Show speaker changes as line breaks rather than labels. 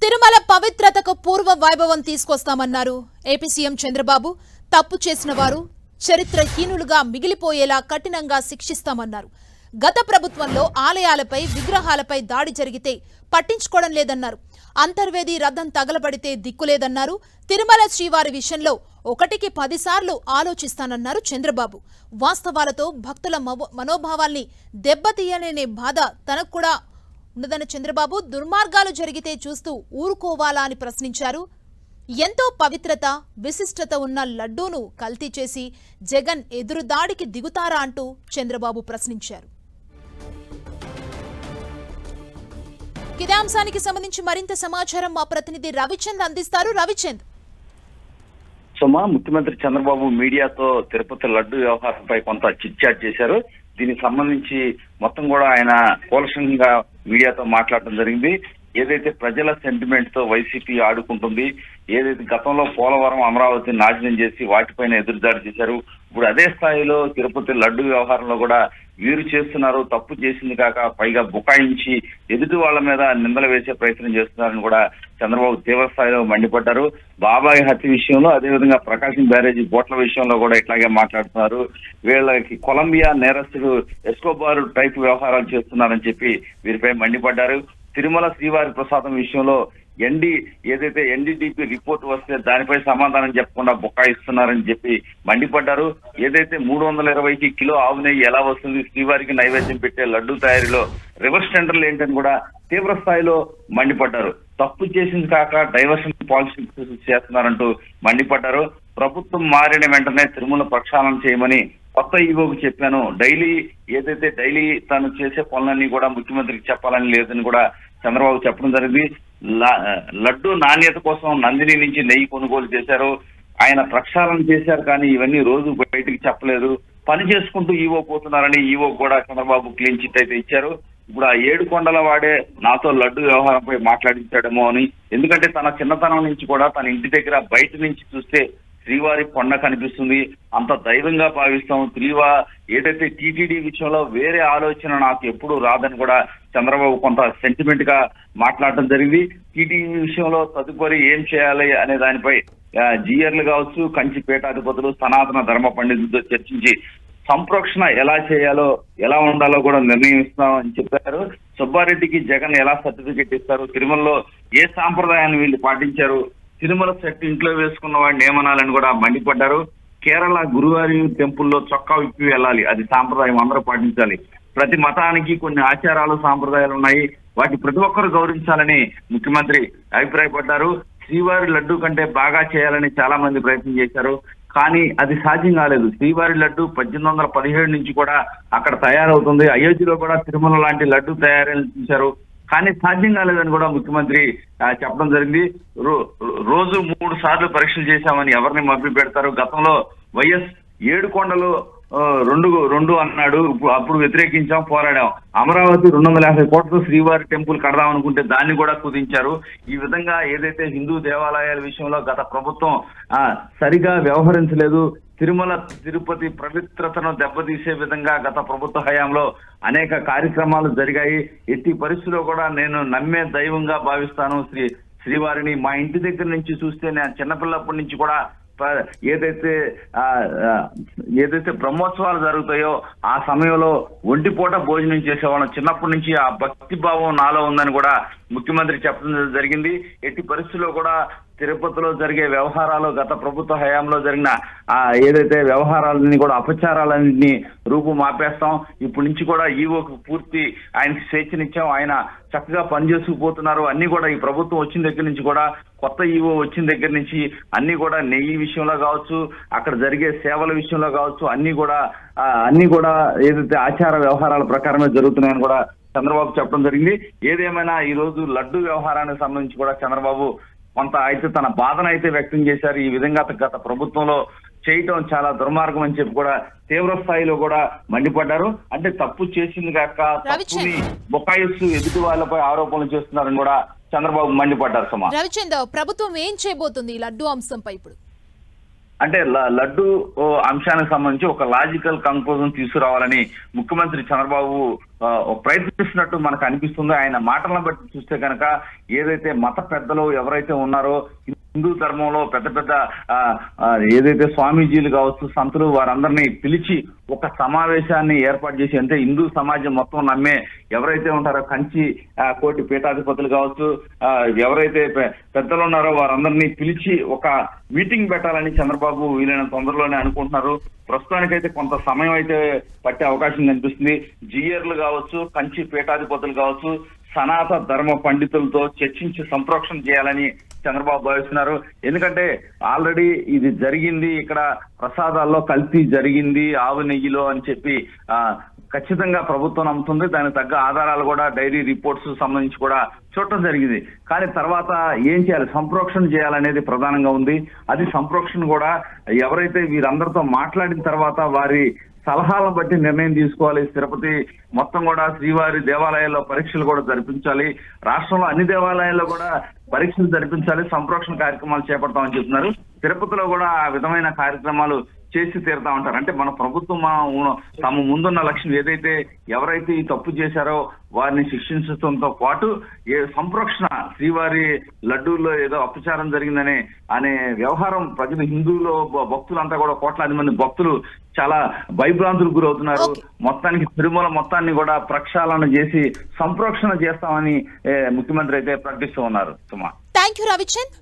తిరుమల పవిత్రతకు పూర్వ వైభవం తీసుకొస్తామన్నారు ఏపీ సీఎం చంద్రబాబు. తప్పు చేసిన వారు చరిత్రహీనులుగా మిగిలిపోయేలా కఠినంగా శిక్షిస్తామన్నారు. గత ప్రభుత్వంలో ఆలయాలపై విగ్రహాలపై దాడి జరిగితే పట్టించుకోవడం లేదన్నారు. అంతర్వేది రథం తగలబడితే దిక్కులేదన్నారు. తిరుమల శ్రీవారి విషయంలో 1కి 10 సార్లు ఆలోచిస్తానన్నారు చంద్రబాబు. వాస్తవాలతో భక్తుల మనోభావాల్ని దెబ్బతీయలేనే బాధ తనకు కూడా ఉన్నదన్న చంద్రబాబు దుర్మార్గాలు జరిగితే చూస్తూ ఊరుకోవాలా అని ప్రశ్నించారు. ఎంతో పవిత్రత విశిష్టత ఉన్న లడ్డూను కల్తీ చేసి జగన్ ఎదురుదాడికి దిగుతారా అంటూ చంద్రబాబు ప్రశ్నించారు. ఇదే అంశానికి సంబంధించి మరింత సమాచారం మా ప్రతినిధి రవిచంద్ అందిస్తారు. రవిచంద్,
సుమా, ముఖ్యమంత్రి చంద్రబాబు మీడియాతో తిరుపతి లడ్డు వ్యవహారంపై కొంత చిట్ చాట్ చేశారు. దీనికి సంబంధించి మొత్తం కూడా ఆయన కూలక్షంగా మీడియాతో మాట్లాడడం జరిగింది. ఏదైతే ప్రజల సెంటిమెంట్ తో వైసీపీ ఆడుకుంటుంది, ఏదైతే గతంలో పోలవరం అమరావతి నాశనం చేసి వాటిపైన ఎదురుదాడి చేశారు, ఇప్పుడు అదే స్థాయిలో తిరుపతి లడ్డు వ్యవహారంలో కూడా వీరు చేస్తున్నారు. తప్పు చేసింది కాక పైగా బుకాయించి ఎదుటి వాళ్ళ మీద నిందలు వేసే ప్రయత్నం చేస్తున్నారని కూడా చంద్రబాబు తీవ్ర స్థాయిలో మండిపడ్డారు. బాబాయ్ హత్య విషయంలో, అదేవిధంగా ప్రకాశం బ్యారేజీ బోట్ల విషయంలో కూడా ఇట్లాగే మాట్లాడుతున్నారు. వీళ్ళకి కొలంబియా నేరస్తుడు ఎస్కోబార్ టైప్ వ్యవహారాలు చేస్తున్నారని చెప్పి వీరిపై మండిపడ్డారు. తిరుమల శ్రీవారి ప్రసాదం విషయంలో ఏదైతే ఎన్డీటీపీ రిపోర్ట్ వస్తే దానిపై సమాధానం చెప్పకుండా బుకాయిస్తున్నారని చెప్పి మండిపడ్డారు. ఏదైతే 320కి కిలో ఆవు నెయ్యి ఎలా వస్తుంది, శ్రీవారికి నైవేద్యం పెట్టే లడ్డు తయారీలో రివర్స్ టెండర్లు ఏంటని కూడా తీవ్ర స్థాయిలో మండిపడ్డారు. తప్పు చేసింది కాక డైవర్షన్ పాలసీ చేస్తున్నారంటూ మండిపడ్డారు. ప్రభుత్వం మారిన వెంటనే తిరుమల ప్రక్షాళన చేయమని కొత్త ఈవోకు చెప్పాను. డైలీ తను చేసే పనులన్నీ కూడా ముఖ్యమంత్రికి చెప్పాలని లేదని కూడా చంద్రబాబు చెప్పడం జరిగింది. లడ్డు నాణ్యత కోసం నందిని నుంచి నెయ్యి కొనుగోలు చేశారు. ఆయన ప్రక్షాళన చేశారు, కానీ ఇవన్నీ రోజు బయటికి చెప్పలేదు. పని చేసుకుంటూ ఈవో పోతున్నారని ఈవో కూడా చంద్రబాబు క్లీన్ చిట్ అయితే ఇచ్చారు. ఇప్పుడు ఆ 7 కొండల వాడే నాతో లడ్డు వ్యవహారంపై మాట్లాడించాడేమో అని, ఎందుకంటే తన చిన్నతనం నుంచి కూడా తన ఇంటి దగ్గర బయట నుంచి చూస్తే శ్రీవారి కొండ కనిపిస్తుంది, అంత దైవంగా భావిస్తాం. ఏదైతే టీటీడీ విషయంలో వేరే ఆలోచన నాకు ఎప్పుడు రాదని కూడా చంద్రబాబు కొంత సెంటిమెంట్ గా మాట్లాడటం జరిగింది. టీటీడీ విషయంలో తదుపరి ఏం చేయాలి అనే దానిపై జీఆర్లు కావచ్చు, కంచి పీఠాధిపతులు, సనాతన ధర్మ పండితులతో చర్చించి సంప్రోక్షణ ఎలా చేయాలో, ఎలా ఉండాలో కూడా నిర్ణయిస్తామని చెప్పారు. సుబ్బారెడ్డికి జగన్ ఎలా సర్టిఫికెట్ ఇస్తారు, తిరుమలలో ఏ సాంప్రదాయాన్ని వీళ్ళు పాటించారు, తిరుమల సెట్ ఇంట్లో వేసుకున్న వాడిని ఏమనాలని కూడా మండిపడ్డారు. కేరళ గురువారి టెంపుల్లో చొక్కా విప్పి వెళ్ళాలి, అది సాంప్రదాయం, అందరూ పాటించాలి. ప్రతి మతానికి కొన్ని ఆచారాలు సాంప్రదాయాలు ఉన్నాయి, వాటి ప్రతి ఒక్కరు గౌరవించాలని ముఖ్యమంత్రి అభిప్రాయపడ్డారు. శ్రీవారి లడ్డు కంటే బాగా చేయాలని చాలా మంది ప్రయత్నం చేశారు, కానీ అది సాధ్యం కాలేదు. శ్రీవారి లడ్డు 1817 నుంచి కూడా అక్కడ తయారవుతుంది. అయోధ్యలో కూడా తిరుమల లాంటి లడ్డు తయారని చూశారు, కానీ సాధ్యం కాలేదని కూడా ముఖ్యమంత్రి చెప్పడం జరిగింది. రోజు 3 సార్లు పరీక్షలు చేశామని ఎవరిని మభ్య పెడతారు? గతంలో వైఎస్ 7 కొండలు 2 అన్నాడు, అప్పుడు వ్యతిరేకించాం, పోరాడాం. అమరావతి 250 కోట్లతో శ్రీవారి టెంపుల్ కడదాం అనుకుంటే దాన్ని కూడా కుదించారు. ఈ విధంగా ఏదైతే హిందూ దేవాలయాల విషయంలో గత ప్రభుత్వం సరిగా వ్యవహరించలేదు, తిరుమల తిరుపతి పవిత్రతను దెబ్బతీసే విధంగా గత ప్రభుత్వ హయాంలో అనేక కార్యక్రమాలు జరిగాయి. ఎట్టి పరిస్థితుల్లో కూడా నేను నమ్మే దైవంగా భావిస్తాను శ్రీవారిని. మా ఇంటి దగ్గర నుంచి చూస్తే నేను చిన్నపిల్లప్పటి నుంచి కూడా ఏదైతే బ్రహ్మోత్సవాలు జరుగుతాయో ఆ సమయంలో ఒంటిపూట భోజనం చేసేవాళ్ళం. చిన్నప్పటి నుంచి ఆ భక్తి భావం నాలో ఉందని కూడా ముఖ్యమంత్రి చెప్పడం జరిగింది. ఎట్టి పరిస్థితుల్లో కూడా తిరుపతిలో జరిగే వ్యవహారాలు, గత ప్రభుత్వ హయాంలో జరిగిన ఏదైతే వ్యవహారాలని కూడా అపచారాలన్నింటినీ రూపు మాపేస్తాం. ఇప్పటి నుంచి కూడా ఈవోకు పూర్తి ఆయనకి స్వేచ్ఛనిచ్చాం, ఆయన చక్కగా పనిచేసుకుపోతున్నారు. అన్ని కూడా ఈ ప్రభుత్వం వచ్చిన దగ్గర నుంచి కూడా, కొత్త ఈవో వచ్చిన దగ్గర నుంచి అన్ని కూడా నెయ్యి విషయంలో కావచ్చు, అక్కడ జరిగే సేవల విషయంలో కావచ్చు, అన్ని కూడా ఏదైతే ఆచార వ్యవహారాల ప్రకారమే జరుగుతున్నాయని కూడా చంద్రబాబు చెప్పడం జరిగింది. ఏదేమైనా ఈ రోజు లడ్డు వ్యవహారానికి సంబంధించి కూడా చంద్రబాబు కొంత అయితే తన బాధను అయితే వ్యక్తం చేశారు. ఈ విధంగా గత ప్రభుత్వంలో చేయటం చాలా దుర్మార్గం అని చెప్పి కూడా తీవ్ర స్థాయిలో కూడా మండిపడ్డారు. అంటే తప్పు చేసింది కాక తప్పుని బొకాయిస్తూ ఎదుటి వాళ్ళపై ఆరోపణలు చేస్తున్నారని కూడా చంద్రబాబు మండిపడ్డారు.
రవిచంద్ర, ప్రభుత్వం ఏం చేయబోతుంది ఈ లడ్డు అంశంపై ఇప్పుడు?
అంటే లడ్డు అంశానికి సంబంధించి ఒక లాజికల్ కంక్లూజన్ తీసుకురావాలని ముఖ్యమంత్రి చంద్రబాబు ప్రయత్నిస్తున్నట్టు మనకు అనిపిస్తుంది. ఆయన మాటలను బట్టి చూస్తే కనుక ఏదైతే మత పెద్దలు ఎవరైతే ఉన్నారో హిందూ ధర్మంలో పెద్ద పెద్ద ఏదైతే స్వామీజీలు కావచ్చు, సంతులు, వారందరినీ పిలిచి ఒక సమావేశాన్ని ఏర్పాటు చేసి, అంటే హిందూ సమాజం మొత్తం నమ్మే ఎవరైతే ఉంటారో కంచి కోటి పీఠాధిపతులు కావచ్చు, ఎవరైతే పెద్దలు ఉన్నారో వారందరినీ పిలిచి ఒక మీటింగ్ పెట్టాలని చంద్రబాబు వీలైన తొందరలోనే అనుకుంటున్నారు. ప్రస్తుతానికైతే కొంత సమయం అయితే పట్టే అవకాశం కనిపిస్తుంది. జియర్లు కావచ్చు, కంచి పీఠాధిపతులు కావచ్చు, సనాతన ధర్మ పండితులతో చర్చించి సంప్రోక్షణ చేయాలని చంద్రబాబు భావిస్తున్నారు. ఎందుకంటే ఆల్రెడీ ఇది జరిగింది, ఇక్కడ ప్రసాదాల్లో కల్తీ జరిగింది ఆవు నెయ్యిలో అని చెప్పి ఖచ్చితంగా ప్రభుత్వం నమ్ముతుంది. దానికి తగ్గ ఆధారాలు కూడా డైరీ రిపోర్ట్స్ సంబంధించి కూడా చూడటం జరిగింది. కానీ తర్వాత ఏం చేయాలి, సంప్రోక్షణ చేయాలనేది ప్రధానంగా ఉంది. అది సంప్రోక్షణ కూడా ఎవరైతే వీరందరితో మాట్లాడిన తర్వాత వారి సలహాలను బట్టి నిర్ణయం తీసుకోవాలి. తిరుపతి మొత్తం కూడా శ్రీవారి దేవాలయాల్లో పరీక్షలు కూడా జరిపించాలి, రాష్ట్రంలో అన్ని దేవాలయాల్లో కూడా పరీక్షలు జరిపించాలి, సంప్రోక్షణ కార్యక్రమాలు చేపడతామని చెప్తున్నారు. తిరుపతిలో కూడా ఆ విధమైన కార్యక్రమాలు చేసి తీరుతా ఉంటారు. అంటే మన ప్రభుత్వం తమ ముందున్న లక్ష్యం ఏదైతే ఎవరైతే ఈ తప్పు చేశారో వారిని శిక్షించడంతో పాటు సంప్రోక్షణ, శ్రీవారి లడ్డూల్లో ఏదో అపచారం జరిగిందనే వ్యవహారం ప్రజలు, హిందువులు భక్తులంతా కూడా కోట్లాది మంది భక్తులు చాలా భయభ్రాంతులకు గురవుతున్నారు. మొత్తానికి తిరుమల మొత్తాన్ని కూడా ప్రక్షాళన చేసి సంప్రోక్షణ చేస్తామని ముఖ్యమంత్రి అయితే ప్రకటిస్తూ ఉన్నారు. సుమా,
థ్యాంక్ యూ రవిచంద్.